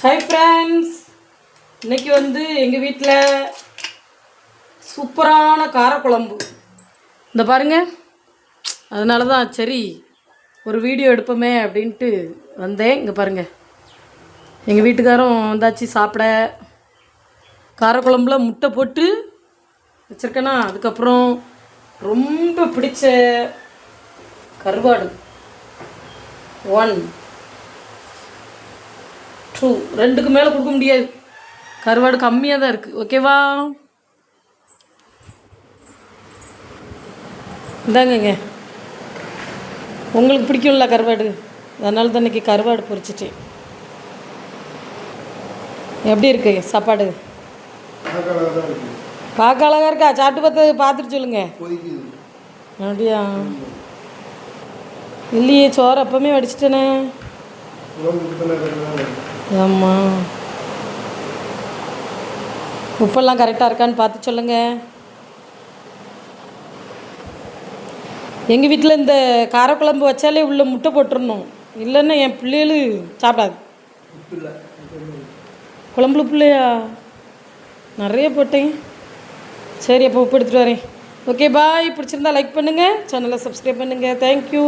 Hi friends, இன்றைக்கி எங்கள் வீட்டில் சூப்பரான காரக்குழம்பு. இந்த பாருங்கள், அதனால தான் சரி ஒரு வீடியோ எடுப்போமே அப்படின்ட்டு வந்தேன். இங்கே பாருங்கள், எங்கள் வீட்டுக்காரும் வந்தாச்சு சாப்பிட. காரக்குழம்புல முட்டை போட்டு வச்சுருக்கேன்னா, அதுக்கப்புறம் ரொம்ப பிடிச்ச கருவாடு 1 2 2க்கு மேலே கொடுக்க முடியாது, கருவாடு கம்மியாக தான் இருக்குது. ஓகேவா? இந்தாங்கங்க, உங்களுக்கு பிடிக்கும்ல கருவாடு, அதனால தான் இன்றைக்கி கருவாடு பொரிச்சிட்டேன். எப்படி இருக்கு சாப்பாடு? பார்க்க அழகாக இருக்கா? சாப்பிட்டு பார்த்துட்டு சொல்லுங்கள். அப்படியா? இல்லையே, சோறு அப்பவுமே வடிச்சிட்டேனே. ஆமாம், உப்பெல்லாம் கரெக்டாக இருக்கான்னு பார்த்து சொல்லுங்கள். எங்கள் வீட்டில் இந்த காரக்குழம்பு வச்சாலே உள்ள முட்டை போட்டுடணும், இல்லைன்னா என் பிள்ளைகளு சாப்பிடாது. குழம்புல பிள்ளையா நிறைய போட்டேன். சரி, அப்போ உப்பு எடுத்துகிட்டு வரேன். Okay bye. பிடிச்சிருந்தா லைக் பண்ணுங்கள், சேனலை சப்ஸ்கிரைப் பண்ணுங்கள். தேங்க்யூ.